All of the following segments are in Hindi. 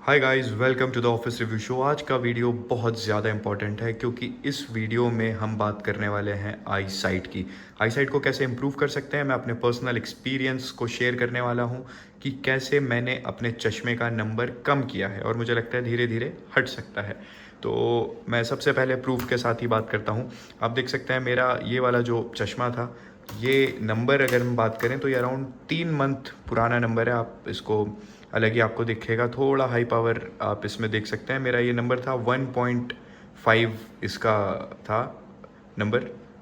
Hi guys, welcome to the office review show. आज का वीडियो बहुत ज़्यादा इंपॉर्टेंट है क्योंकि इस वीडियो में हम बात करने वाले हैं आई साइट की। आई साइट को कैसे इम्प्रूव कर सकते हैं, मैं अपने पर्सनल एक्सपीरियंस को शेयर करने वाला हूँ कि कैसे मैंने अपने चश्मे का नंबर कम किया है और मुझे लगता है धीरे धीरे हट सकता है। तो मैं सबसे पहले प्रूफ के साथ ही बात करता हूँ। आप देख सकते हैं मेरा ये वाला जो चश्मा था, ये नंबर अगर हम बात करें तो ये अराउंड 3 मंथ पुराना नंबर है। आप इसको अलग ही आपको दिखेगा, थोड़ा हाई पावर आप इसमें देख सकते हैं। मेरा ये नंबर था 1.5 इसका था नंबर,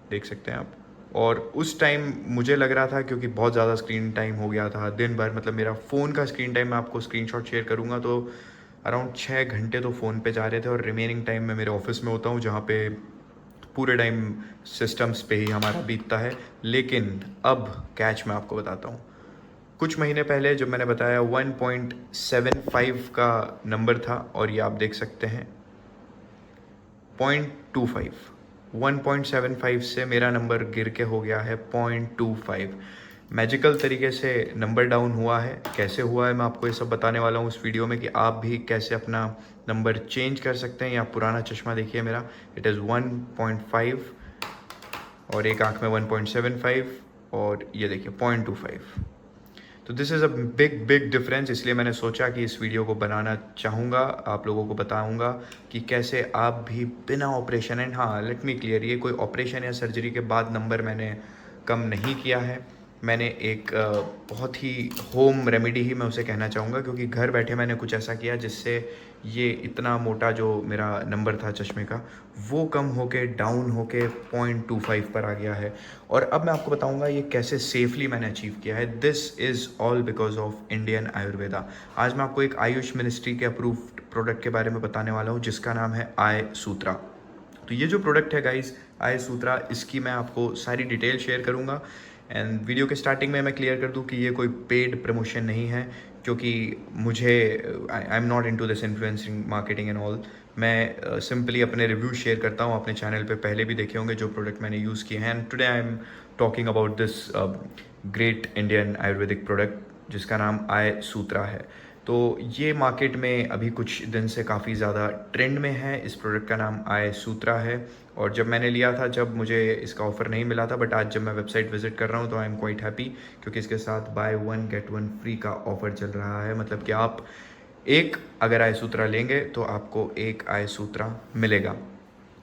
देख सकते हैं आप। और उस टाइम मुझे लग रहा था, क्योंकि बहुत ज़्यादा स्क्रीन टाइम हो गया था दिन भर, मतलब मेरा फ़ोन का स्क्रीन टाइम मैं आपको स्क्रीनशॉट शेयर करूँगा तो अराउंड 6 घंटे तो फ़ोन पे जा रहे थे। और रिमेनिंग टाइम मैं मेरे ऑफिस में होता हूँ जहाँ पे पूरे टाइम सिस्टम्स पे ही हमारा बीतता है। लेकिन अब कैच मैं आपको बताता हूँ। कुछ महीने पहले जब मैंने बताया 1.75 का नंबर था और ये आप देख सकते हैं 0.25। 1.75 से मेरा नंबर गिर के हो गया है 0.25। मैजिकल तरीके से नंबर डाउन हुआ है। कैसे हुआ है मैं आपको ये सब बताने वाला हूँ इस वीडियो में कि आप भी कैसे अपना नंबर चेंज कर सकते हैं। या पुराना चश्मा देखिए मेरा, इट इज़ 1.5 और एक आँख में 1.75 और ये देखिए 0.25। तो this is a big big difference. इसलिए मैंने सोचा कि इस वीडियो को बनाना चाहूँगा, आप लोगों को बताऊँगा कि कैसे आप भी बिना ऑपरेशन, एंड हाँ लेट मी क्लियर, ये कोई ऑपरेशन या सर्जरी के बाद नंबर मैंने कम नहीं किया है। मैंने एक बहुत ही होम रेमेडी ही मैं उसे कहना चाहूँगा, क्योंकि घर बैठे मैंने कुछ ऐसा किया जिससे ये इतना मोटा जो मेरा नंबर था चश्मे का, वो कम होके डाउन होके 0.25 पर आ गया है। और अब मैं आपको बताऊंगा ये कैसे सेफली मैंने अचीव किया है। This is all because of Indian Ayurveda. आज मैं आपको एक आयुष मिनिस्ट्री के अप्रूव्ड प्रोडक्ट के बारे में बताने वाला हूँ जिसका नाम है आई सूत्रा। तो ये जो प्रोडक्ट है गाइस, आई सूत्रा, इसकी मैं आपको सारी डिटेल शेयर करूँगा। एंड वीडियो के स्टार्टिंग में मैं क्लियर कर दूँ कि ये कोई पेड प्रमोशन नहीं है, क्योंकि मुझे I am not into this influencing marketing and all. मैं सिंपली अपने रिव्यू शेयर करता हूँ। अपने चैनल पे पहले भी देखे होंगे जो प्रोडक्ट मैंने यूज़ किए हैं। And today I am talking about this great Indian Ayurvedic product जिसका नाम आई सूत्रा है। तो ये मार्केट में अभी कुछ दिन से काफ़ी ज़्यादा ट्रेंड में है। इस प्रोडक्ट का नाम आई सूत्रा है। और जब मैंने लिया था, जब मुझे इसका ऑफ़र नहीं मिला था, बट आज जब मैं वेबसाइट विजिट कर रहा हूँ तो आई एम क्वाइट हैप्पी, क्योंकि इसके साथ by one get one free का ऑफ़र चल रहा है। मतलब कि आप एक अगर आई सूत्रा लेंगे तो आपको एक आई सूत्रा मिलेगा।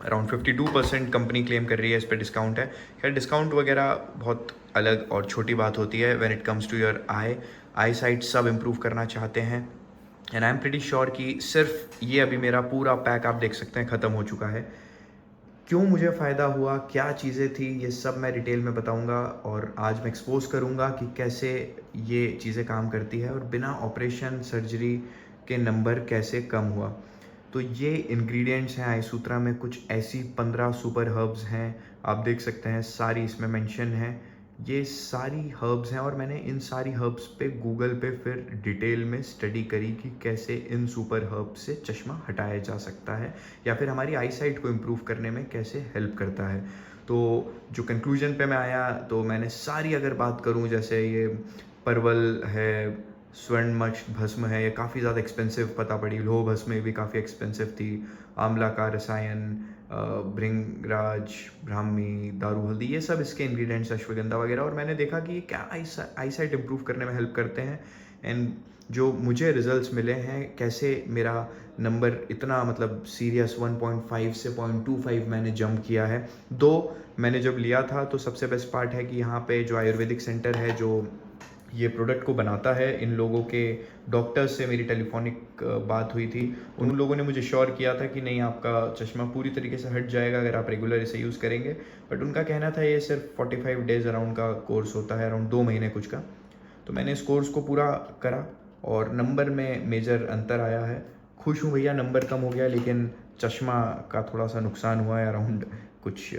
अराउंड 52% कंपनी क्लेम कर रही है इस पर डिस्काउंट है। खैर डिस्काउंट वगैरह बहुत अलग और छोटी बात होती है when it comes to your eye sight. सब इम्प्रूव करना चाहते हैं। And I am pretty sure कि सिर्फ ये अभी मेरा पूरा पैक आप देख सकते हैं ख़त्म हो चुका है। क्यों मुझे फ़ायदा हुआ, क्या चीज़ें थी, ये सब मैं डिटेल में बताऊंगा। और आज मैं एक्सपोज करूंगा कि कैसे ये चीज़ें काम करती है और बिना ऑपरेशन सर्जरी के नंबर कैसे कम हुआ। तो ये इंग्रेडिएंट्स हैं आई सूत्रा में। कुछ ऐसी 15 सुपर हर्ब्स हैं, आप देख सकते हैं सारी इसमें मेंशन है। ये सारी हर्ब्स हैं और मैंने इन सारी हर्ब्स पे गूगल पे फिर डिटेल में स्टडी करी कि कैसे इन सुपर हर्ब्स से चश्मा हटाया जा सकता है या फिर हमारी आई साइट को इम्प्रूव करने में कैसे हेल्प करता है। तो जो कंक्लूजन पे मैं आया, तो मैंने सारी अगर बात करूँ, जैसे ये परवल है, स्वर्ण भस्म है, ये काफ़ी ज़्यादा एक्सपेंसिव पता पड़ी। लोह भस्म भी काफ़ी एक्सपेंसिव थी। आंवला का रसायन, भृंगराज, ब्राह्मी, दारू हल्दी, ये सब इसके इंग्रेडिएंट्स, अश्वगंधा वगैरह। और मैंने देखा कि ये क्या आई साइट इम्प्रूव करने में हेल्प करते हैं। एंड जो मुझे रिजल्ट्स मिले हैं, कैसे मेरा नंबर इतना मतलब सीरियस 1.5 से 0.25 मैंने जंप किया है। दो मैंने जब लिया था तो सबसे बेस्ट पार्ट है कि यहाँ पे जो आयुर्वेदिक सेंटर है जो ये प्रोडक्ट को बनाता है, इन लोगों के डॉक्टर्स से मेरी टेलीफोनिक बात हुई थी। उन लोगों ने मुझे श्योर किया था कि नहीं, आपका चश्मा पूरी तरीके से हट जाएगा अगर आप रेगुलर इसे यूज़ करेंगे। बट उनका कहना था ये सिर्फ 45 डेज़ अराउंड का कोर्स होता है, अराउंड 2 महीने कुछ का। तो मैंने इस कोर्स को पूरा करा और नंबर में मेजर अंतर आया है। खुश हूँ भैया, नंबर कम हो गया, लेकिन चश्मा का थोड़ा सा नुकसान हुआ है। अराउंड कुछ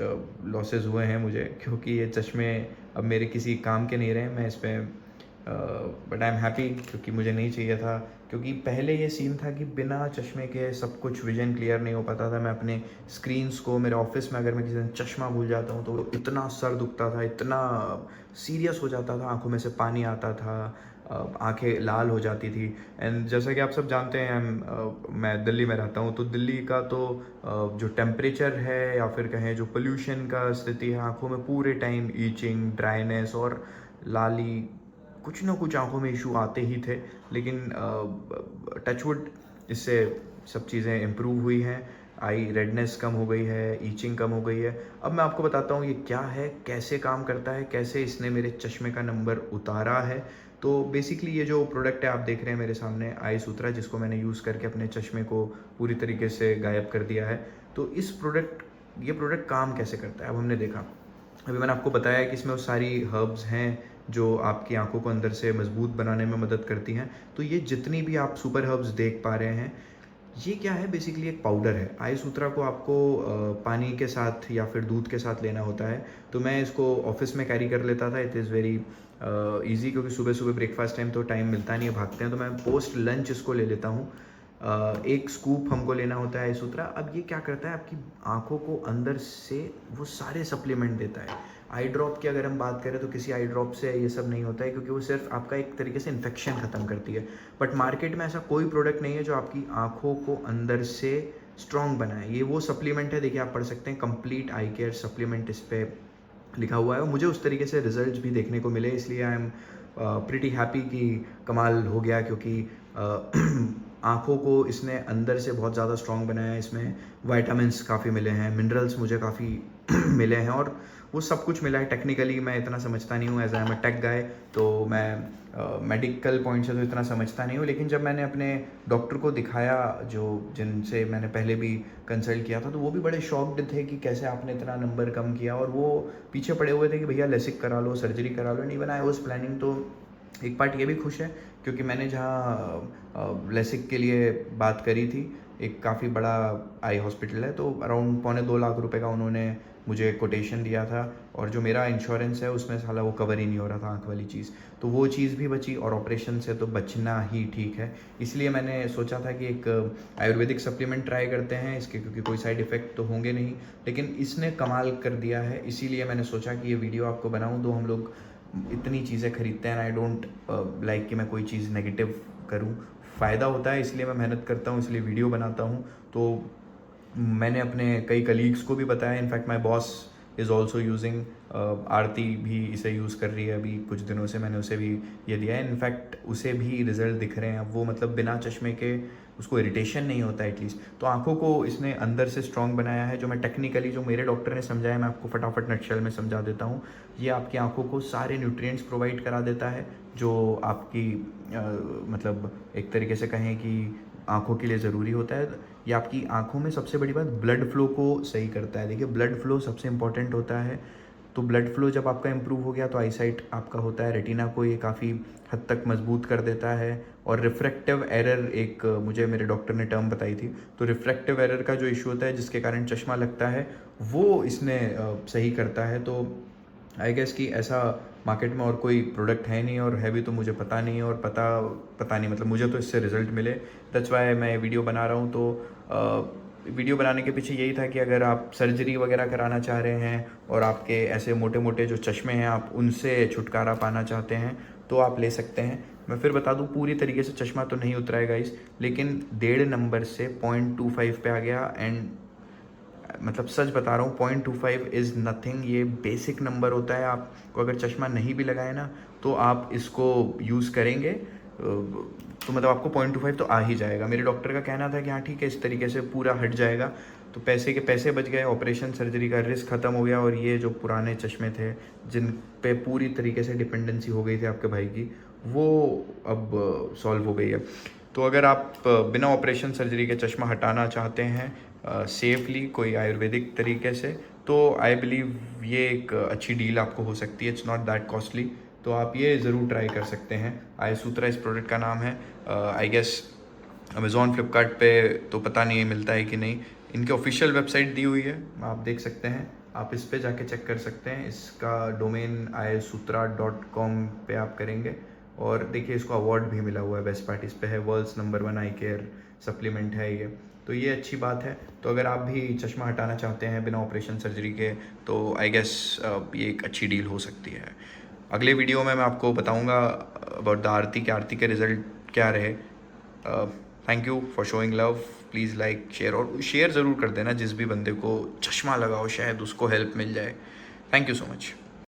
लॉसेस हुए हैं मुझे, क्योंकि ये चश्मे अब मेरे किसी काम के नहीं रहे। मैं इस पर बट आई एम हैप्पी, क्योंकि मुझे नहीं चाहिए था। क्योंकि पहले ये सीन था कि बिना चश्मे के सब कुछ विजन क्लियर नहीं हो पाता था। मैं अपने स्क्रीन्स को, मेरे ऑफिस में अगर मैं किसी दिन चश्मा भूल जाता हूँ तो इतना सर दुखता था, इतना सीरियस हो जाता था, आंखों में से पानी आता था, आंखें लाल हो जाती थी। एंड जैसा कि आप सब जानते हैं मैं दिल्ली में रहता हूँ, तो दिल्ली का तो जो टेम्परेचर है या फिर कहें जो पोल्यूशन का स्थिति है, आंखों में पूरे टाइम ईचिंग, ड्राइनेस और लाली, कुछ ना कुछ आंखों में इशू आते ही थे। लेकिन टचवुड इससे सब चीज़ें इम्प्रूव हुई हैं, आई रेडनेस कम हो गई है, ईचिंग कम हो गई है। अब मैं आपको बताता हूँ ये क्या है, कैसे काम करता है, कैसे इसने मेरे चश्मे का नंबर उतारा है। तो बेसिकली ये जो प्रोडक्ट है आप देख रहे हैं मेरे सामने, आई सूत्रा, जिसको मैंने यूज़ करके अपने चश्मे को पूरी तरीके से गायब कर दिया है। तो ये प्रोडक्ट काम कैसे करता है अब हमने देखा। अभी मैंने आपको बताया कि इसमें वो सारी हर्ब्स हैं जो आपकी आंखों को अंदर से मजबूत बनाने में मदद करती हैं। तो ये जितनी भी आप सुपर हर्ब्स देख पा रहे हैं, ये क्या है, बेसिकली एक पाउडर है। आई सूत्रा को आपको पानी के साथ या फिर दूध के साथ लेना होता है। तो मैं इसको ऑफिस में कैरी कर लेता था। इट इज़ वेरी ईजी, क्योंकि सुबह सुबह ब्रेकफास्ट टाइम तो टाइम मिलता नहीं है, भागते हैं, तो मैं पोस्ट लंच इसको ले लेता हूँ। एक स्कूप हमको लेना होता है आई सूत्रा। अब ये क्या करता है, आपकी आंखों को अंदर से वो सारे सप्लीमेंट देता है। आई ड्रॉप की अगर हम बात करें तो किसी आई ड्रॉप से ये सब नहीं होता है, क्योंकि वो सिर्फ आपका एक तरीके से इन्फेक्शन ख़त्म करती है। बट मार्केट में ऐसा कोई प्रोडक्ट नहीं है जो आपकी आंखों को अंदर से स्ट्रॉन्ग बनाए। ये वो सप्लीमेंट है, देखिए आप पढ़ सकते हैं, कंप्लीट आई केयर सप्लीमेंट इस पर लिखा हुआ है। और मुझे उस तरीके से रिजल्ट्स भी देखने को मिले, इसलिए आई एम प्रिटी हैप्पी कि कमाल हो गया, क्योंकि आँखों को इसने अंदर से बहुत ज़्यादा स्ट्रॉन्ग बनाया है। इसमें विटामिन्स काफ़ी मिले हैं, मिनरल्स मुझे काफ़ी मिले हैं, और वो सब कुछ मिला है। टेक्निकली मैं इतना समझता नहीं हूँ, as I am a tech guy, तो मैं मेडिकल पॉइंट से तो इतना समझता नहीं हूँ। लेकिन जब मैंने अपने डॉक्टर को दिखाया, जो जिनसे मैंने पहले भी कंसल्ट किया था, तो वो भी बड़े शॉक्ड थे कि कैसे आपने इतना नंबर कम किया, और वो पीछे पड़े हुए थे कि भैया लेसिक करा लो, सर्जरी करा लो। नहीं बना, आई वॉज प्लानिंग। तो एक पार्ट ये भी खुश है, क्योंकि मैंने जहाँ लेसिक के लिए बात करी थी, एक काफ़ी बड़ा आई हॉस्पिटल है, तो अराउंड 2.25 लाख रुपए का उन्होंने मुझे कोटेशन दिया था। और जो मेरा इंश्योरेंस है उसमें साला वो कवर ही नहीं हो रहा था आँख वाली चीज़, तो वो चीज़ भी बची, और ऑपरेशन से तो बचना ही ठीक है। इसलिए मैंने सोचा था कि एक आयुर्वेदिक सप्लीमेंट ट्राई करते हैं इसके, क्योंकि कोई साइड इफ़ेक्ट तो होंगे नहीं। लेकिन इसने कमाल कर दिया है, इसीलिए मैंने सोचा कि ये वीडियो आपको बनाऊँ। तो हम लोग इतनी चीज़ें खरीदते हैं, आई डोंट लाइक कि मैं कोई चीज़ नेगेटिव करूं। फ़ायदा होता है इसलिए मैं मेहनत करता हूं, इसलिए वीडियो बनाता हूं। तो मैंने अपने कई कलीग्स को भी बताया, in fact my boss is also using, Aarti भी इसे यूज़ कर रही है अभी कुछ दिनों से, मैंने उसे भी ये दिया है। इनफैक्ट उसे भी रिजल्ट दिख रहे हैं अब, वो मतलब बिना चश्मे के उसको इरिटेशन नहीं होता एटलीस्ट। तो आंखों को इसने अंदर से स्ट्रॉन्ग बनाया है, जो मैं टेक्निकली, जो मेरे डॉक्टर ने समझाया, मैं आपको फटाफट नटशेल में समझा देता हूँ। ये आपकी आंखों को सारे न्यूट्रिएंट्स प्रोवाइड करा देता है, जो आपकी मतलब एक तरीके से कहें कि आंखों के लिए ज़रूरी होता है। ये आपकी आंखों में, सबसे बड़ी बात, ब्लड फ्लो को सही करता है। देखिए ब्लड फ्लो सबसे इंपॉर्टेंट होता है, तो ब्लड फ्लो जब आपका इंप्रूव हो गया तो आईसाइट आपका होता है, रेटिना को ये काफ़ी हद तक मजबूत कर देता है। और रिफ्रैक्टिव एरर, एक मुझे मेरे डॉक्टर ने टर्म बताई थी, तो रिफ्रैक्टिव एरर का जो इशू होता है जिसके कारण चश्मा लगता है, वो इसने सही करता है। तो आई गेस कि ऐसा मार्केट में और कोई प्रोडक्ट है नहीं, और है भी तो मुझे पता नहीं है, और पता नहीं, मतलब मुझे तो इससे रिजल्ट मिले, दैट्स वाई मैं वीडियो बना रहा हूँ। तो वीडियो बनाने के पीछे यही था कि अगर आप सर्जरी वगैरह कराना चाह रहे हैं और आपके ऐसे मोटे मोटे जो चश्मे हैं आप उनसे छुटकारा पाना चाहते हैं, तो आप ले सकते हैं। मैं फिर बता दूं, पूरी तरीके से चश्मा तो नहीं उतरा है गाइस, लेकिन 1.5 नंबर से 0.25 पे आ गया। एंड मतलब सच बता रहा हूँ, 0.25 इज़ नथिंग, ये बेसिक नंबर होता है। आपको अगर चश्मा नहीं भी लगाए ना, तो आप इसको यूज़ करेंगे तो मतलब आपको 0.25 तो आ ही जाएगा। मेरे डॉक्टर का कहना था कि हाँ ठीक है, इस तरीके से पूरा हट जाएगा, तो पैसे के पैसे बच गए, ऑपरेशन सर्जरी का रिस्क ख़त्म हो गया। और ये जो पुराने चश्मे थे जिन पे पूरी तरीके से डिपेंडेंसी हो गई थी आपके भाई की, वो अब सॉल्व हो गई है। तो अगर आप बिना ऑपरेशन सर्जरी के चश्मा हटाना चाहते हैं सेफली, कोई आयुर्वेदिक तरीके से, तो आई बिलीव ये एक अच्छी डील आपको हो सकती है। इट्स नॉट दैट कॉस्टली, तो आप ये ज़रूर ट्राई कर सकते हैं। आई सूत्रा इस प्रोडक्ट का नाम है। आई गेस अमेज़ॉन, फ्लिपकार्ट पे तो पता नहीं मिलता है कि नहीं। इनके ऑफिशियल वेबसाइट दी हुई है, आप देख सकते हैं, आप इस पे जाके चेक कर सकते हैं। इसका डोमेन aysutra.com पे आप करेंगे, और देखिए इसको अवार्ड भी मिला हुआ है, बेस्ट पार्ट इस पे है, वर्ल्ड्स नंबर 1 आई केयर सप्लीमेंट है ये, तो ये अच्छी बात है। तो अगर आप भी चश्मा हटाना चाहते हैं बिना ऑपरेशन सर्जरी के, तो आई गेस ये एक अच्छी डील हो सकती है। अगले वीडियो में मैं आपको बताऊंगा अबाउट द आरती के रिज़ल्ट क्या रहे। Thank you for showing love. Please like share, और शेयर ज़रूर कर देना जिस भी बंदे को चश्मा लगाओ, शायद उसको हेल्प मिल जाए। Thank you so much.